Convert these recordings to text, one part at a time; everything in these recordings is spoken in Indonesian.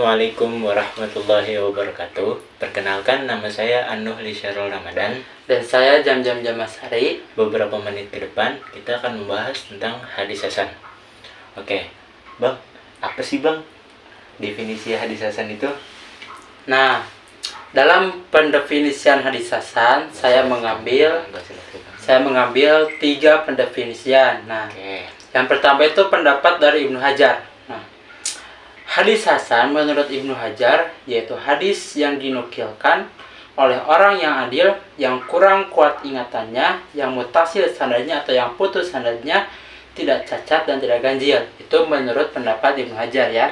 Assalamualaikum warahmatullahi wabarakatuh. Perkenalkan, nama saya Anuh Lisyarul Ramadan. Dan saya Jam-Jam Jamasari. Beberapa menit ke depan kita akan membahas tentang hadis hasan. Oke, Bang, apa sih Bang definisi hadis hasan itu? Nah, dalam pendefinisian hadis hasan saya mengambil 3 pendefinisian. Nah, yang pertama itu pendapat dari Ibnu Hajar. Hadis hasan menurut Ibnu Hajar yaitu hadis yang dinukilkan oleh orang yang adil, yang kurang kuat ingatannya, yang mutasil sanadnya atau yang putus sanadnya, tidak cacat dan tidak ganjil. Itu menurut pendapat Ibnu Hajar ya.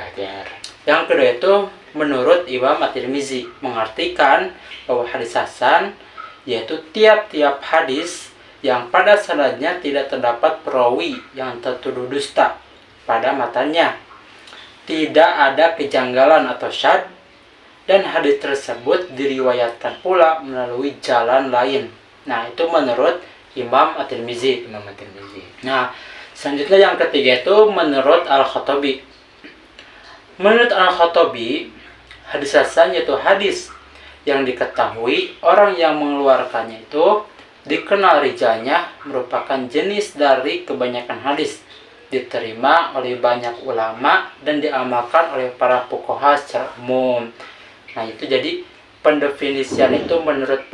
Yang kedua itu menurut Imam At-Tirmizi, mengartikan bahwa hadis hasan yaitu tiap-tiap hadis yang pada sanadnya tidak terdapat perawi yang tertuduh dusta pada matanya, tidak ada kejanggalan atau syadz, dan hadis tersebut diriwayatkan pula melalui jalan lain. Nah, itu menurut Imam At-Tirmizi. Nah, selanjutnya yang ketiga itu menurut Al-Khattabi. Menurut Al-Khattabi, hadis hasan yaitu hadis yang diketahui orang yang mengeluarkannya itu dikenal rijalnya merupakan jenis dari kebanyakan hadis, diterima oleh banyak ulama dan diamalkan oleh para fuqaha secara umum. Nah, itu jadi pendefinisian itu menurut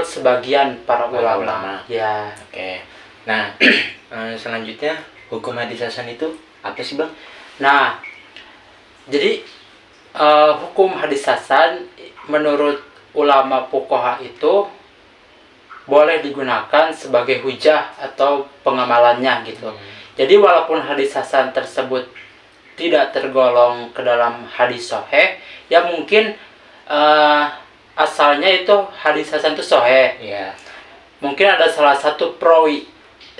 sebagian para ulama. Ya. Oke. Nah, selanjutnya hukum hadis hasan itu apa sih Bang? Nah, jadi hukum hadis hasan menurut ulama fuqaha itu boleh digunakan sebagai hujah atau pengamalannya gitu. Jadi walaupun hadis hasan tersebut tidak tergolong ke dalam hadis sahih, ya mungkin asalnya itu hadis hasan itu sahih. Yeah. Mungkin ada salah satu perawi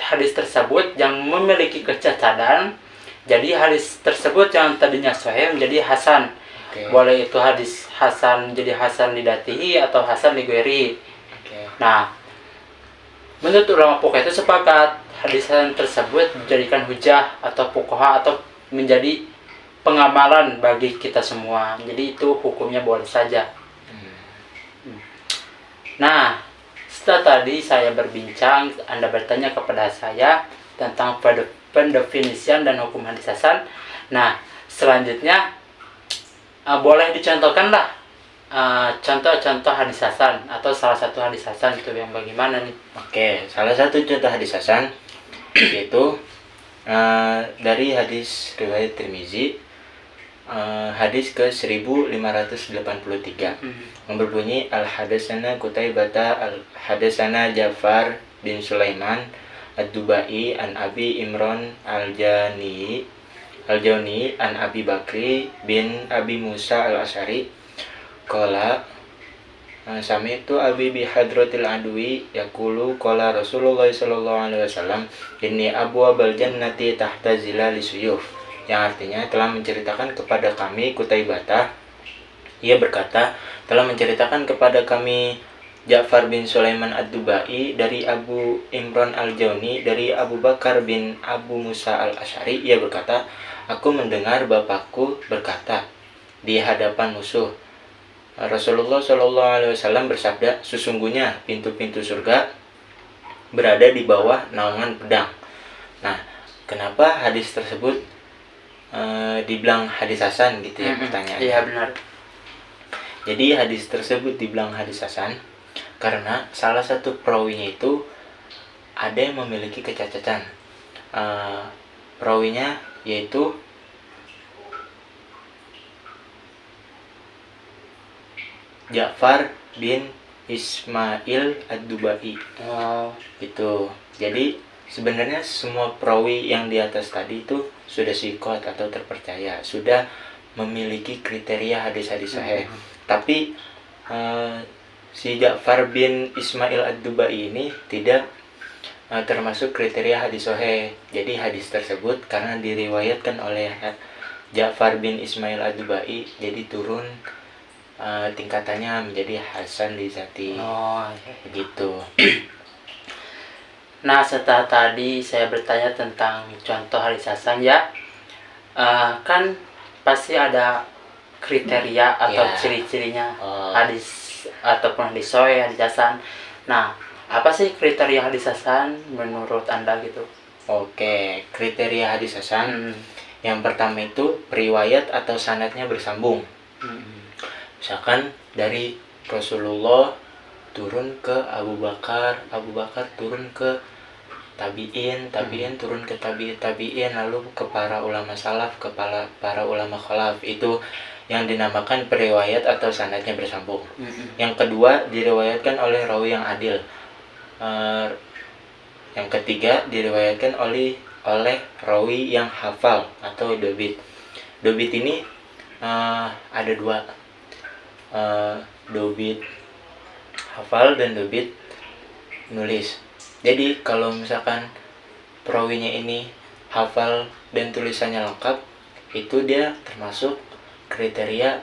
hadis tersebut yang memiliki kecacatan, jadi hadis tersebut yang tadinya sahih menjadi hasan. Boleh itu hadis hasan jadi hasan lidatihi atau hasan lighairihi. Nah, menurut ulama fuqaha itu sepakat hadis hasan tersebut dijadikan hujah atau fuqaha atau menjadi pengamalan bagi kita semua. Jadi itu hukumnya boleh saja. Nah, setelah tadi saya berbincang, Anda bertanya kepada saya tentang pendefinisian dan hukum hadis hasan. Nah, selanjutnya boleh dicontohkanlah contoh-contoh hadis hasan atau salah satu hadis hasan itu yang bagaimana nih? Oke, salah satu contoh hadis hasan yaitu dari hadis riwayat Tirmizi, hadis ke 1583 yang berbunyi al-hadatsana Qutaibah al-hadatsana Ja'far bin Sulaiman ad-Dubai an Abi Imran al-Jani an Abi Bakri bin Abi Musa al-Asy'ari qala sami'tu Abi bi hadratil adwi yaqulu qala Rasulullah sallallahu alaihi wasallam inni abwabal jannati tahta zilali suyuf, yang artinya telah menceritakan kepada kami Qutaibah, ia berkata telah menceritakan kepada kami Ja'far bin Sulaiman ad-Dubai dari Abu Imran al-Jawni dari Abu Bakar bin Abu Musa al-Asy'ari, ia berkata aku mendengar bapakku berkata di hadapan musuh, Rasulullah Shallallahu Alaihi Wasallam bersabda, sesungguhnya pintu-pintu surga berada di bawah naungan pedang. Nah, kenapa hadis tersebut dibilang hadis hasan gitu ya pertanyaannya? Iya benar. Jadi hadis tersebut dibilang hadis hasan karena salah satu perawinya itu ada yang memiliki kecacatan. Perawinya yaitu Ja'far bin Ismail ad-Dubai. Itu. Jadi sebenarnya semua perawi yang di atas tadi itu sudah siqat atau terpercaya, sudah memiliki kriteria hadis-hadis sahih. Tapi si Ja'far bin Ismail ad-Dubai ini tidak termasuk kriteria hadis sahih. Jadi hadis tersebut karena diriwayatkan oleh Ja'far bin Ismail ad-Dubai, jadi turun tingkatannya menjadi hasan li zati. Begitu. Nah, setelah tadi saya bertanya tentang contoh hadis hasan ya, kan pasti ada kriteria atau Ya. ciri-cirinya Oh. hadis ataupun hadis sahih, hadis hasan. Nah, apa sih kriteria hadis hasan menurut Anda gitu? Oke, kriteria hadis hasan. Hmm. Yang pertama itu riwayat atau sanadnya bersambung. Hmm. Misalkan dari Rasulullah turun ke Abu Bakar, Abu Bakar turun ke tabiin, tabiin turun ke tabiin, lalu ke para ulama salaf, ke para ulama khalaf. Itu yang dinamakan periwayat atau sanadnya bersambung. Yang kedua, diriwayatkan oleh rawi yang adil. Yang ketiga, diriwayatkan oleh rawi yang hafal atau dobit. Dobit ini ada dua, dobit hafal dan dobit nulis. Jadi kalau misalkan perawinya ini hafal dan tulisannya lengkap, itu dia termasuk kriteria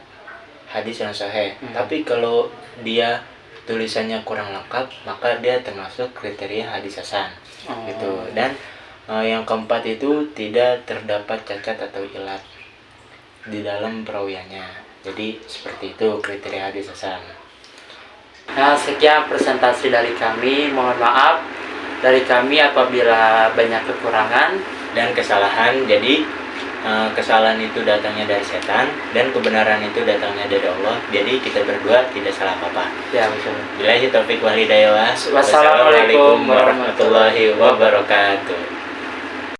hadis yang sahih. Tapi kalau dia tulisannya kurang lengkap, maka dia termasuk kriteria hadis hasan. Gitu. Dan yang keempat itu tidak terdapat cacat atau ilat di dalam perawiannya. Jadi seperti itu kriteria hadis hasan. Nah, sekian presentasi dari kami. Mohon maaf dari kami apabila banyak kekurangan dan kesalahan. Jadi kesalahan itu datangnya dari setan dan kebenaran itu datangnya dari Allah. Jadi kita berdua tidak salah apa-apa. Ya, betul. Billahi taufik wal hidayah. Wassalamualaikum warahmatullahi wabarakatuh.